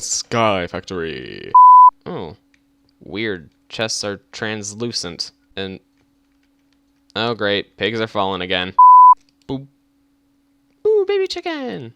Skyfactory. Oh, weird. Chests are translucent. And... oh great, pigs are falling again. Boop. Ooh, baby chicken!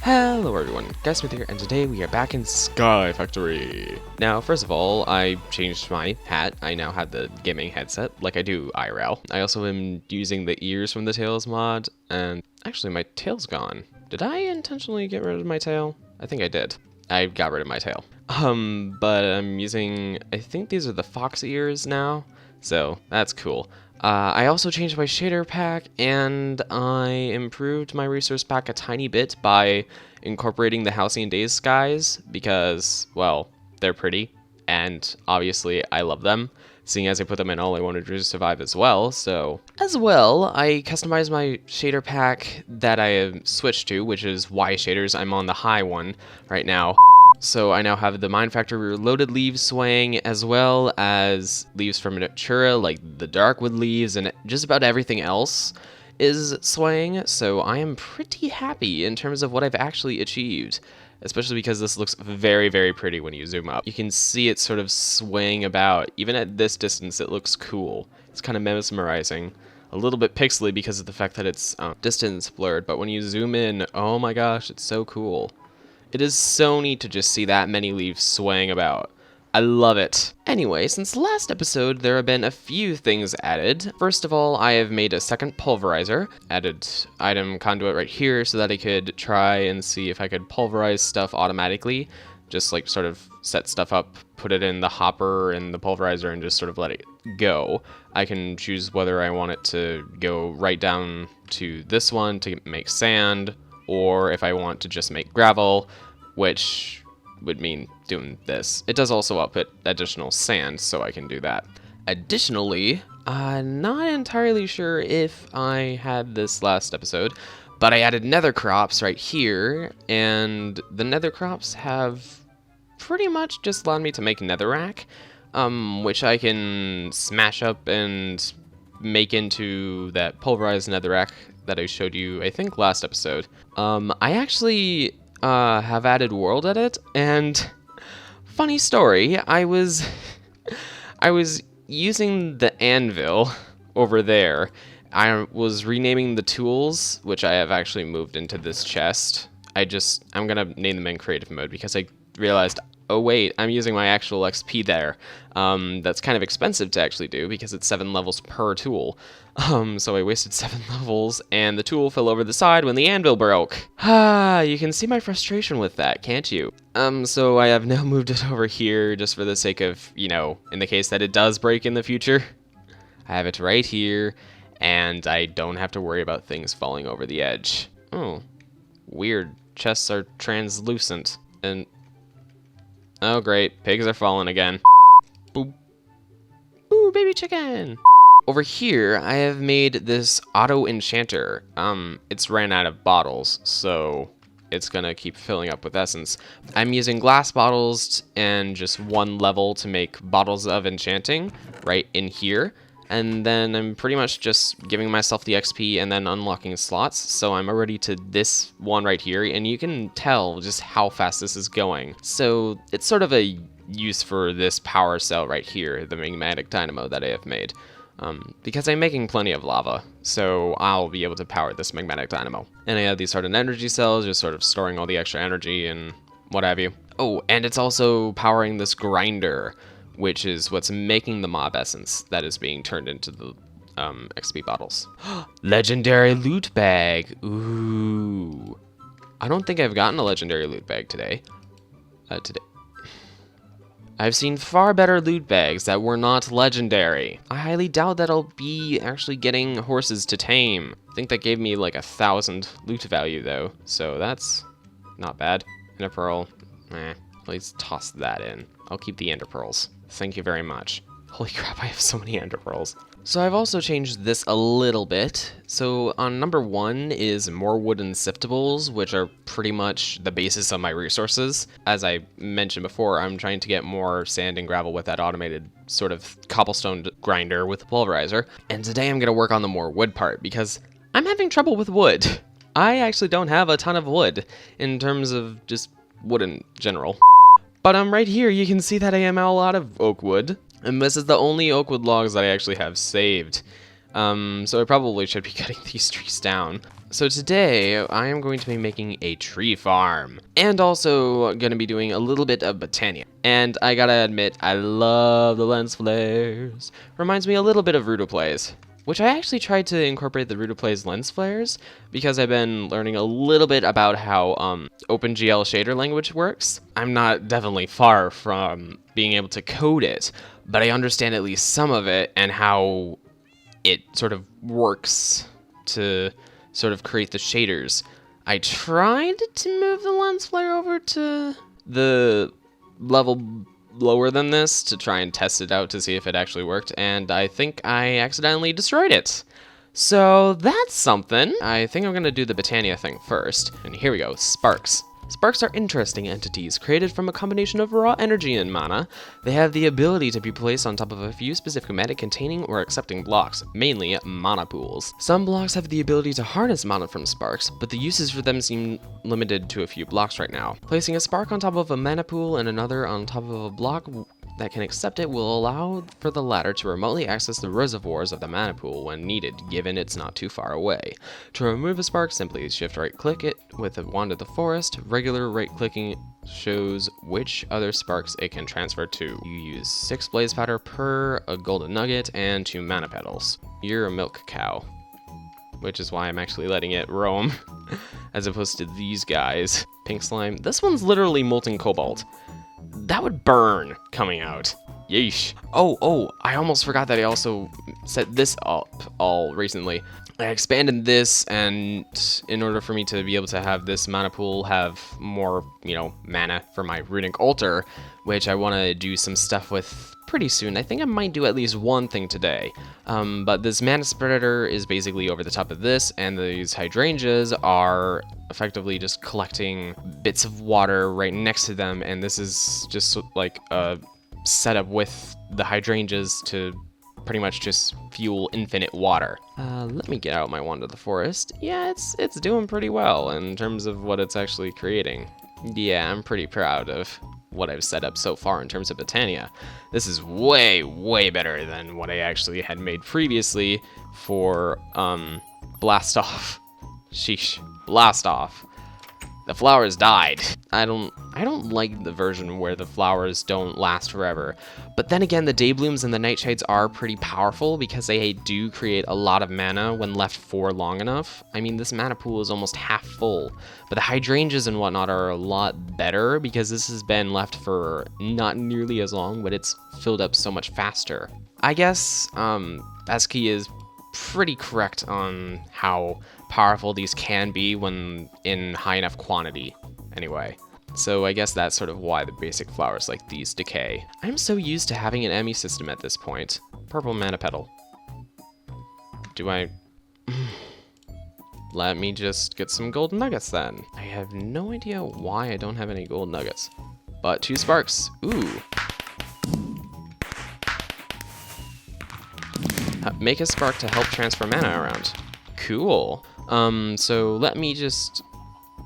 Hello everyone, Guysmith here, and today we are back in Skyfactory. Now, first of all, I changed my hat. I now have the gaming headset, like I do IRL. I also am using the ears from the Tails mod, and actually my tail's gone. Did I intentionally get rid of my tail? I think I did. I got rid of my tail. But I'm using, I think these are the fox ears now, so that's cool. I also changed my shader pack, and I improved my resource pack a tiny bit by incorporating the Halcyon Days skies, because, well, they're pretty, and obviously I love them, seeing as I put them in All I Want to Do to Survive as well, so... As well, I customized my shader pack that I have switched to, which is Y shaders. I'm on the high one right now. So I now have the Mine Factory Reloaded leaves swaying, as well as leaves from Natura, like the Darkwood leaves, and just about everything else is swaying, so I am pretty happy in terms of what I've actually achieved, especially because this looks very, very pretty when you zoom up. You can see it sort of swaying about. Even at this distance, it looks cool. It's kind of mesmerizing. A little bit pixely because of the fact that it's distance blurred, but when you zoom in, oh my gosh, it's so cool. It is so neat to just see that many leaves swaying about. I love it. Anyway, since the last episode, there have been a few things added. First of all, I have made a second pulverizer. Added item conduit right here so that I could try and see if I could pulverize stuff automatically. Just like sort of set stuff up, put it in the hopper and the pulverizer and just sort of let it go. I can choose whether I want it to go right down to this one to make sand, or if I want to just make gravel, which would mean doing this. It does also output additional sand, so I can do that. Additionally, not entirely sure if I had this last episode, but I added nether crops right here, and the nether crops have pretty much just allowed me to make netherrack, which I can smash up and make into that pulverized netherrack that I showed you, I think, last episode. I actually have added WorldEdit, and funny story, I was using the anvil over there. I was renaming the tools, which I have actually moved into this chest. I'm gonna name them in creative mode because I realized, oh wait, I'm using my actual XP there. That's kind of expensive to actually do because it's 7 levels per tool. So I wasted 7 levels, and the tool fell over the side when the anvil broke. You can see my frustration with that, can't you? So I have now moved it over here just for the sake of, you know, in the case that it does break in the future. I have it right here, and I don't have to worry about things falling over the edge. Oh, weird. Chests are translucent, and... oh great, pigs are falling again. Boop. Ooh, baby chicken! Over here, I have made this auto enchanter. It's ran out of bottles, so it's gonna keep filling up with essence. I'm using glass bottles and just one level to make bottles of enchanting right in here. And then I'm pretty much just giving myself the XP and then unlocking slots. So I'm already to this one right here, and you can tell just how fast this is going. So it's sort of a use for this power cell right here, the magnetic dynamo that I have made. Because I'm making plenty of lava, so I'll be able to power this magnetic dynamo. And I have these hardened energy cells, just sort of storing all the extra energy and what have you. Oh, and it's also powering this grinder, which is what's making the mob essence that is being turned into the XP bottles. Legendary loot bag. Ooh. I don't think I've gotten a legendary loot bag today. I've seen far better loot bags that were not legendary. I highly doubt that I'll be actually getting horses to tame. I think that gave me like 1,000 loot value though, so that's not bad. Ender pearl, please toss that in. I'll keep the ender pearls. Thank you very much. Holy crap, I have so many ender pearls. So I've also changed this a little bit. So on number 1 is more wooden siftables, which are pretty much the basis of my resources. As I mentioned before, I'm trying to get more sand and gravel with that automated sort of cobblestone grinder with the pulverizer. And today I'm going to work on the more wood part because I'm having trouble with wood. I actually don't have a ton of wood in terms of just wood in general. But right here, you can see that I am all out of oak wood, and this is the only oak wood logs that I actually have saved. So I probably should be cutting these trees down. So today, I am going to be making a tree farm, and also going to be doing a little bit of Botania. And I gotta admit, I love the lens flares. Reminds me a little bit of Runeplays, which I actually tried to incorporate the Rudoplay's lens flares because I've been learning a little bit about how OpenGL shader language works. I'm not definitely far from being able to code it, but I understand at least some of it and how it sort of works to sort of create the shaders. I tried to move the lens flare over to the level lower than this to try and test it out to see if it actually worked, and I think I accidentally destroyed it. So that's something. I think I'm gonna do the Botania thing first, and here we go, sparks. Sparks are interesting entities created from a combination of raw energy and mana. They have the ability to be placed on top of a few specific mana containing or accepting blocks, mainly mana pools. Some blocks have the ability to harness mana from sparks, but the uses for them seem limited to a few blocks right now. Placing a spark on top of a mana pool and another on top of a block that can accept it will allow for the latter to remotely access the reservoirs of the mana pool when needed, given it's not too far away. To remove a spark, simply shift right click it with a wand of the forest. Regular right clicking shows which other sparks it can transfer to. You use 6 blaze powder per a golden nugget and 2 mana petals. You're a milk cow, which is why I'm actually letting it roam as opposed to these guys. Pink slime. This one's literally molten cobalt. That would burn coming out. Yeesh. Oh, I almost forgot that I also set this up all recently. I expanded this, and in order for me to be able to have this mana pool have more, mana for my runic altar, which I want to do some stuff with pretty soon. I think I might do at least one thing today. But this mana spreader is basically over the top of this, and these hydrangeas are effectively just collecting bits of water right next to them, and this is just like a setup with the hydrangeas to pretty much just fuel infinite water. Let me get out my wand of the forest. Yeah, it's doing pretty well in terms of what it's actually creating. Yeah, I'm pretty proud of what I've set up so far in terms of Botania. This is way, way better than what I actually had made previously for Blast Off. Sheesh. Blast Off. The flowers died. I don't like the version where the flowers don't last forever. But then again, the Dayblooms and the Nightshades are pretty powerful because they do create a lot of mana when left for long enough. I mean, this mana pool is almost half full. But the hydrangeas and whatnot are a lot better because this has been left for not nearly as long, but it's filled up so much faster. I guess Eski is pretty correct on how powerful these can be when in high enough quantity, anyway. So I guess that's sort of why the basic flowers like these decay. I'm so used to having an ME system at this point. Purple mana petal. Do I... Let me just get some gold nuggets then. I have no idea why I don't have any gold nuggets. But 2 sparks. Ooh. Make a spark to help transfer mana around. Cool. So let me just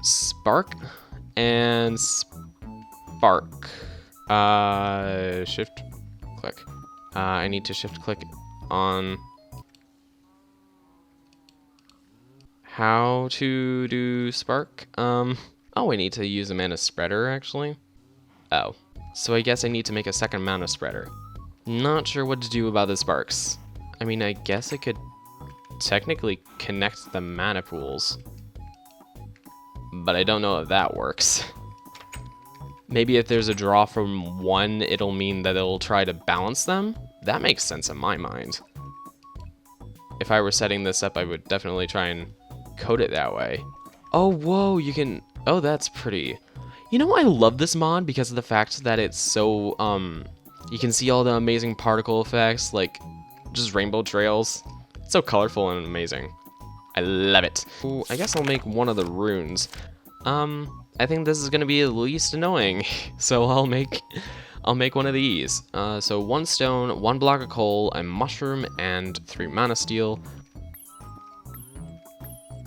spark and spark. Shift click. I need to shift click on how to do spark. Oh, I need to use a mana spreader actually. Oh, so I guess I need to make a second mana spreader. Not sure what to do about the sparks. I mean, I guess I could technically connect the mana pools, but I don't know if that works. Maybe if there's a draw from one, it'll mean that it'll try to balance them. That makes sense in my mind. If I were setting this up, I would definitely try and code it that way. Oh, whoa, you can... Oh, that's pretty. You know, I love this mod because of the fact that it's so, you can see all the amazing particle effects, like just rainbow trails. It's so colorful and amazing. I love it. Ooh, I guess I'll make one of the runes. I think this is gonna be the least annoying, so I'll make one of these. So 1 stone, 1 block of coal, a mushroom, and 3 mana steel.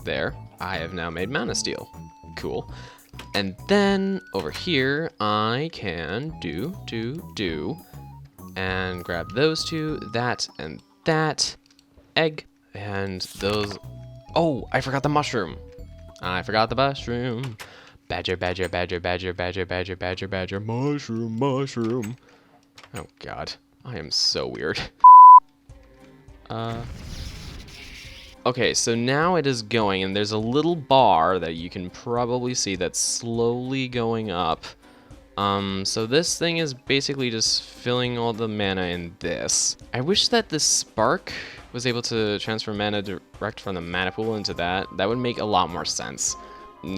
There, I have now made mana steel. Cool. And then over here, I can do, and grab those two, that and that, egg, and those. Oh, I forgot the mushroom. I forgot the mushroom. Badger, badger, badger, badger, badger, badger, badger, badger, mushroom, mushroom. Oh God, I am so weird. Okay, so now it is going, and there's a little bar that you can probably see that's slowly going up. So this thing is basically just filling all the mana in this. I wish that this spark was able to transfer mana direct from the mana pool into that. That would make a lot more sense,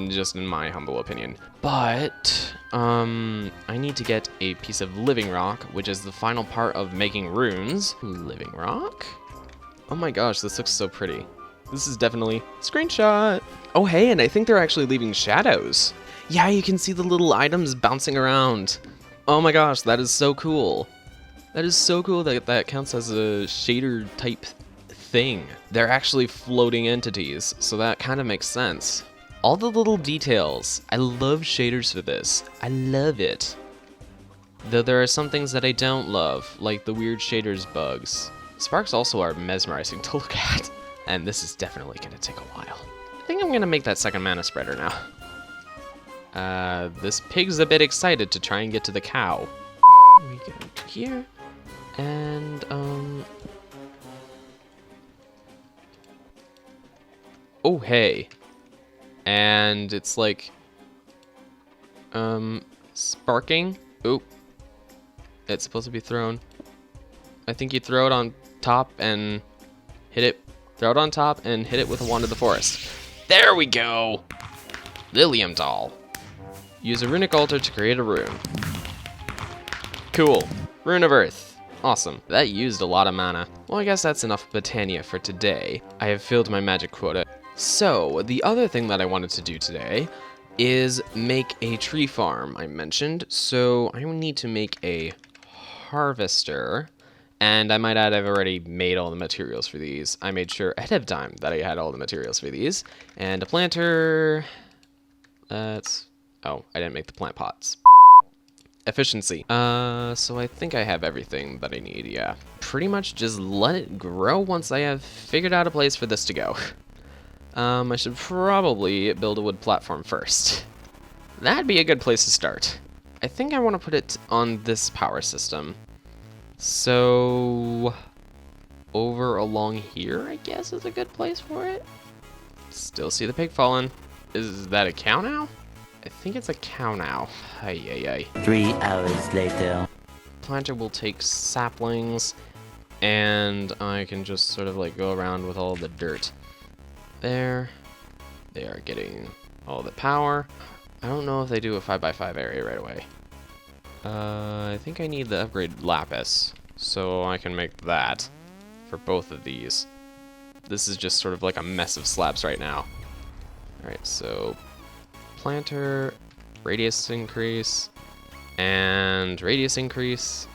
just in my humble opinion. But, I need to get a piece of living rock, which is the final part of making runes. Living rock? Oh my gosh, this looks so pretty. This is definitely screenshot. Oh hey, and I think they're actually leaving shadows. Yeah, you can see the little items bouncing around. Oh my gosh, that is so cool. That is so cool that that counts as a shader type thing. They're actually floating entities, so that kind of makes sense. All the little details. I love shaders for this. I love it. Though there are some things that I don't love, like the weird shaders bugs. Sparks also are mesmerizing to look at. And this is definitely going to take a while. I think I'm going to make that second mana spreader now. This pig's a bit excited to try and get to the cow. We go to here. And, oh, hey. And it's like, sparking. Oop. It's supposed to be thrown. I think you throw it on top and hit it. Throw it on top and hit it with a wand of the forest. There we go! Lilium doll. Use a runic altar to create a rune. Cool. Rune of Earth. Awesome. That used a lot of mana. Well, I guess that's enough Botania for today. I have filled my magic quota. So, the other thing that I wanted to do today is make a tree farm, I mentioned. So, I need to make a harvester. And I might add, I've already made all the materials for these. I made sure ahead of time that I had all the materials for these. And a planter. That's... Oh, I didn't make the plant pots. Efficiency. So I think I have everything that I need, yeah. Pretty much just let it grow once I have figured out a place for this to go. I should probably build a wood platform first. That'd be a good place to start. I think I want to put it on this power system. So, over along here, I guess, is a good place for it. Still see the pig falling. Is that a cow now? I think it's a cow now. Ay. 3 hours later. Planter will take saplings, and I can just sort of like go around with all the dirt. There. They are getting all the power. I don't know if they do a 5x5 area right away. I think I need the upgrade lapis, so I can make that for both of these. This is just sort of like a mess of slabs right now. Alright, so planter, radius increase, and radius increase.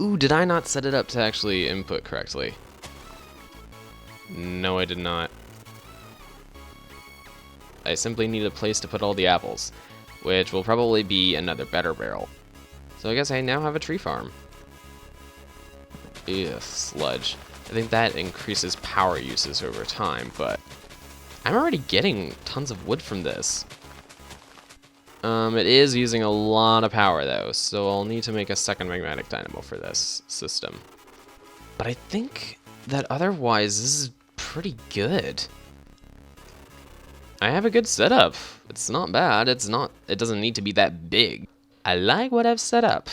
Ooh, did I not set it up to actually input correctly? No, I did not. I simply need a place to put all the apples, which will probably be another better barrel. So I guess I now have a tree farm. Ugh, sludge. I think that increases power uses over time, but I'm already getting tons of wood from this. It is using a lot of power though, so I'll need to make a second magnetic dynamo for this system. But I think that otherwise this is pretty good. I have a good setup. It's not bad. It doesn't need to be that big. I like what I've set up.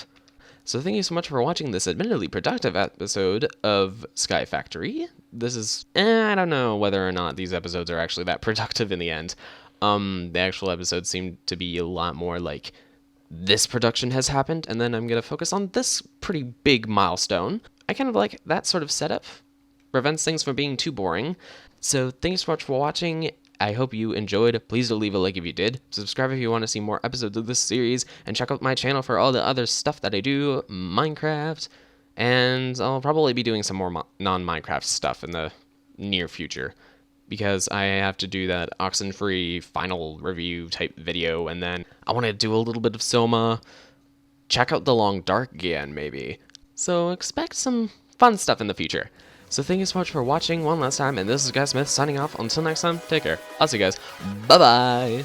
So thank you so much for watching this admittedly productive episode of Skyfactory. This is, I don't know whether or not these episodes are actually that productive in the end. The actual episodes seem to be a lot more like this production has happened, and then I'm going to focus on this pretty big milestone. I kind of like that sort of setup. Prevents things from being too boring. So thanks so much for watching. I hope you enjoyed. Please do leave a like if you did. Subscribe if you want to see more episodes of this series. And check out my channel for all the other stuff that I do. Minecraft. And I'll probably be doing some more non-Minecraft stuff in the near future. because I have to do that Oxenfree final review type video, and then I want to do a little bit of Soma, check out the Long Dark again maybe. So expect some fun stuff in the future. So thank you so much for watching one last time, and this is Guy Smith signing off. Until next time, take care. I'll see you guys. Bye bye!